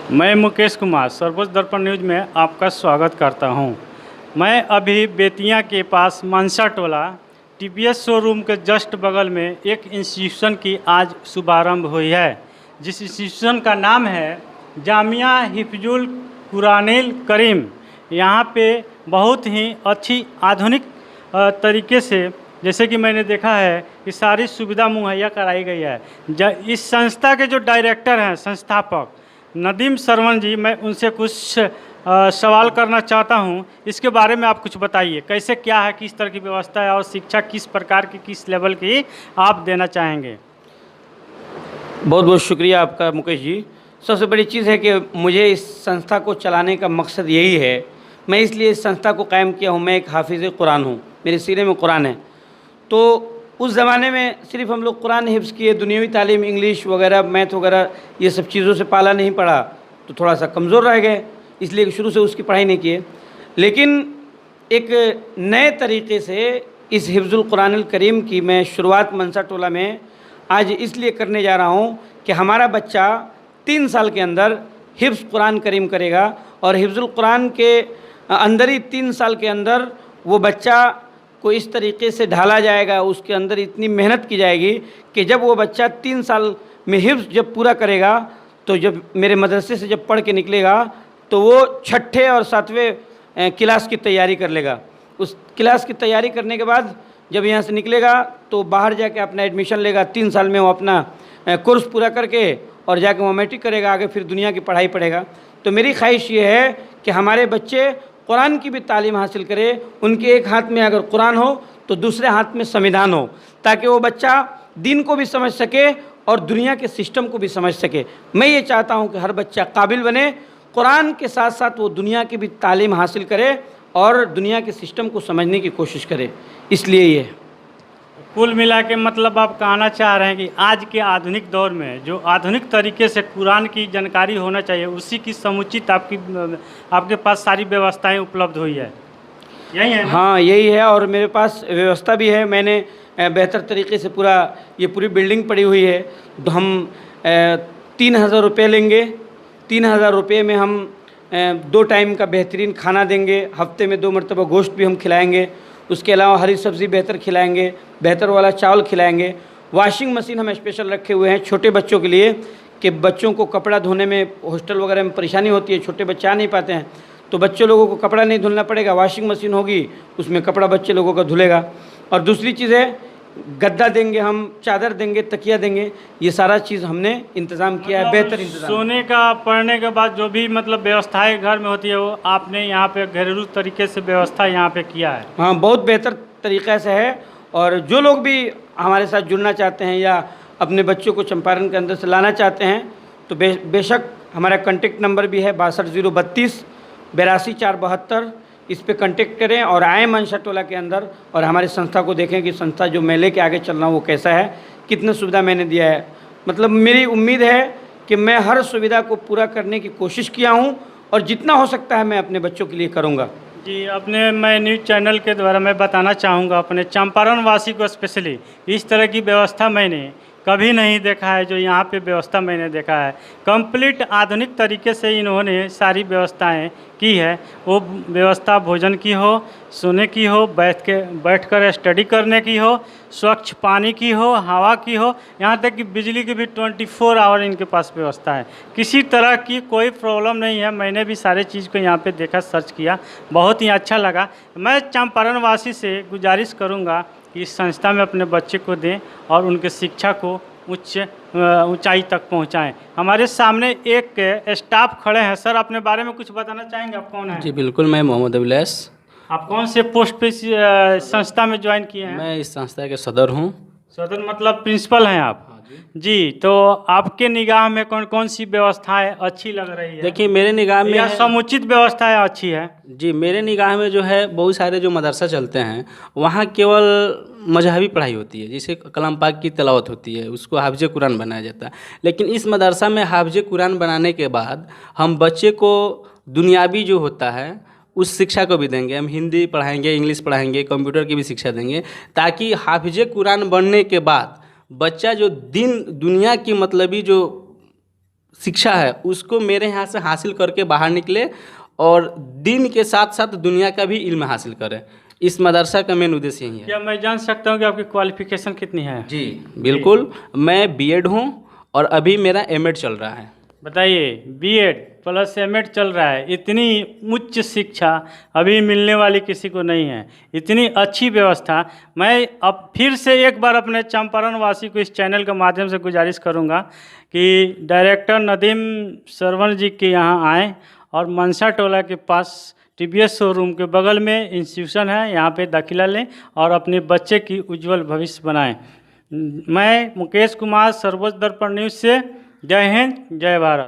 मैं मुकेश कुमार सर्वोच्च दर्पण न्यूज में आपका स्वागत करता हूं। मैं अभी बेतिया के पास मानसा टोला टीवीएस शोरूम के जस्ट बगल में एक इंस्टीट्यूशन की आज शुभारंभ हुई है, जिस इंस्टीट्यूशन का नाम है जामिया हिफ्जुल कुरानिल करीम। यहाँ पे बहुत ही अच्छी आधुनिक तरीके से, जैसे कि मैंने देखा है कि सारी सुविधा मुहैया कराई गई है। इस संस्था के जो डायरेक्टर हैं, संस्थापक नदीम सरवन जी, मैं उनसे कुछ सवाल करना चाहता हूं। इसके बारे में आप कुछ बताइए, कैसे क्या है, किस तरह की व्यवस्था है और शिक्षा किस प्रकार की, किस लेवल की आप देना चाहेंगे। बहुत बहुत शुक्रिया आपका मुकेश जी। सबसे बड़ी चीज़ है कि मुझे इस संस्था को चलाने का मकसद यही है। मैं इसलिए इस संस्था को कायम किया हूँ। मैं एक हाफिज़ कुरान हूँ, मेरे सीने में कुरान है। तो उस ज़माने में सिर्फ हम लोग कुरान हिफ्ज़ किए, दुनियावी तालीम इंग्लिश वगैरह मैथ वगैरह ये सब चीज़ों से पाला नहीं पड़ा, तो थोड़ा सा कमज़ोर रह गए, इसलिए शुरू से उसकी पढ़ाई नहीं किए। लेकिन एक नए तरीके से इस हिफ्ज़ुल कुरानिल करीम की मैं शुरुआत मानसा टोला में आज इसलिए करने जा रहा हूँ कि हमारा बच्चा 3 साल के अंदर हिफ्ज़ कुरान करीम करेगा, और हिफ्ज़ुल कुरान के अंदर ही 3 साल के अंदर वो बच्चा को इस तरीके से ढाला जाएगा, उसके अंदर इतनी मेहनत की जाएगी कि जब वो बच्चा 3 साल में हिफ्ज़ जब पूरा करेगा, तो जब मेरे मदरसे से जब पढ़ के निकलेगा तो वो 6ठे और 7वें क्लास की तैयारी कर लेगा। उस क्लास की तैयारी करने के बाद जब यहाँ से निकलेगा तो बाहर जाके अपना एडमिशन लेगा। 3 साल में वो अपना कोर्स पूरा करके और जाके वो मैट्रिक करेगा, आगे फिर दुनिया की पढ़ाई पढ़ेगा। तो मेरी ख्वाहिश ये है कि हमारे बच्चे कुरान की भी तालीम हासिल करें। उनके एक हाथ में अगर कुरान हो तो दूसरे हाथ में संविधान हो, ताकि वो बच्चा दीन को भी समझ सके और दुनिया के सिस्टम को भी समझ सके। मैं ये चाहता हूँ कि हर बच्चा काबिल बने, कुरान के साथ साथ वो दुनिया की भी तालीम हासिल करे और दुनिया के सिस्टम को समझने की कोशिश करे। इसलिए ये कुल मिला के मतलब आप कहना चाह रहे हैं कि आज के आधुनिक दौर में जो आधुनिक तरीके से कुरान की जानकारी होना चाहिए, उसी की समुचित आपके पास सारी व्यवस्थाएं उपलब्ध हुई है, यही है ना? हाँ, यही है। और मेरे पास व्यवस्था भी है। मैंने बेहतर तरीके से ये पूरी बिल्डिंग पड़ी हुई है। तो हम 3,000 रुपये लेंगे। 3,000 रुपये में हम 2 टाइम का बेहतरीन खाना देंगे। हफ्ते में 2 मरतबा गोश्त भी हम खिलाएँगे। उसके अलावा हरी सब्ज़ी बेहतर खिलाएंगे, बेहतर वाला चावल खिलाएंगे। वॉशिंग मशीन हम स्पेशल रखे हुए हैं छोटे बच्चों के लिए, कि बच्चों को कपड़ा धोने में हॉस्टल वगैरह में परेशानी होती है, छोटे बच्चे आ नहीं पाते हैं, तो बच्चे लोगों को कपड़ा नहीं धुलना पड़ेगा। वॉशिंग मशीन होगी, उसमें कपड़ा बच्चे लोगों का धुलेगा। और दूसरी चीज़ है, गद्दा देंगे हम, चादर देंगे, तकिया देंगे। ये सारा चीज़ हमने इंतज़ाम किया है, बेहतर इंतज़ाम। सोने का पढ़ने के बाद जो भी मतलब व्यवस्थाएं घर में होती है, वो आपने यहाँ पे घरेलू तरीके से व्यवस्था यहाँ पे किया है। हाँ, बहुत बेहतर तरीक़े से है। और जो लोग भी हमारे साथ जुड़ना चाहते हैं या अपने बच्चों को चंपारण के अंदर से लाना चाहते हैं, तो बेशक हमारा कॉन्टेक्ट नंबर भी है 62 032 82 472। इस पे कांटेक्ट करें और आए मानसा टोला के अंदर और हमारी संस्था को देखें कि संस्था जो मैं लेके आगे चल रहा हूँ वो कैसा है, कितनी सुविधा मैंने दिया है। मतलब मेरी उम्मीद है कि मैं हर सुविधा को पूरा करने की कोशिश किया हूँ, और जितना हो सकता है मैं अपने बच्चों के लिए करूँगा। जी, अपने मैं न्यूज़ चैनल के द्वारा मैं बताना चाहूँगा अपने चंपारण वासी को स्पेशली, इस तरह की व्यवस्था मैंने कभी नहीं देखा है। जो यहाँ पे व्यवस्था मैंने देखा है, कंप्लीट आधुनिक तरीके से इन्होंने सारी व्यवस्थाएं की है। वो व्यवस्था भोजन की हो, सोने की हो, बैठकर स्टडी करने की हो, स्वच्छ पानी की हो, हवा की हो, यहाँ तक कि बिजली की भी 24 आवर इनके पास व्यवस्था है। किसी तरह की कोई प्रॉब्लम नहीं है। मैंने भी सारे चीज़ को यहाँ पे देखा, सर्च किया, बहुत ही अच्छा लगा। मैं चंपारण वासी से गुजारिश करूँगा कि इस संस्था में अपने बच्चे को दें और उनके शिक्षा को ऊंचाई तक पहुंचाएं। हमारे सामने एक स्टाफ खड़े हैं। सर, अपने बारे में कुछ बताना चाहेंगे? आप कौन हैं? जी बिल्कुल, मैं मोहम्मद अभिलाष। आप कौन से पोस्ट पे संस्था में ज्वाइन किए हैं? मैं इस संस्था के सदर हूँ। सदर मतलब प्रिंसिपल हैं आप? जी, तो आपके निगाह में कौन कौन सी व्यवस्थाएं अच्छी लग रही है? देखिए, मेरे निगाह में या समुचित व्यवस्थाएं अच्छी है? जी, मेरे निगाह में जो है, बहुत सारे जो मदरसा चलते हैं वहाँ केवल मजहबी पढ़ाई होती है, जैसे कलाम पाक की तिलावत होती है, उसको हाफिज कुरान बनाया जाता है। लेकिन इस मदरसा में हाफिज कुरान बनाने के बाद हम बच्चे को दुनियावी जो होता है उस शिक्षा को भी देंगे। हम हिंदी पढ़ाएंगे, इंग्लिश पढ़ाएंगे, कंप्यूटर की भी शिक्षा देंगे, ताकि हाफिज कुरान बनने के बाद बच्चा जो दुनिया की मतलबी जो शिक्षा है उसको मेरे यहाँ से हासिल करके बाहर निकले और दीन के साथ साथ दुनिया का भी इल्म हासिल करें। इस मदरसा का मेन उद्देश्य यही है। क्या मैं जान सकता हूँ कि आपकी क्वालिफिकेशन कितनी है? जी बिल्कुल, मैं बीएड हूँ और अभी मेरा एमएड चल रहा है। बताइए, बीएड प्लस एमएड चल रहा है। इतनी उच्च शिक्षा अभी मिलने वाली किसी को नहीं है, इतनी अच्छी व्यवस्था। मैं अब फिर से एक बार अपने चंपारण वासी को इस चैनल के माध्यम से गुजारिश करूंगा कि डायरेक्टर नदीम सरवण जी के यहाँ आएँ और मनसा टोला के पास टीवीएस शोरूम के बगल में इंस्टीट्यूशन है, यहाँ पे दाखिला लें और अपने बच्चे की उज्जवल भविष्य बनाएं। मैं मुकेश कुमार, सर्वोच्च दर्पण न्यूज़ से, जय हिंद, जय भारत।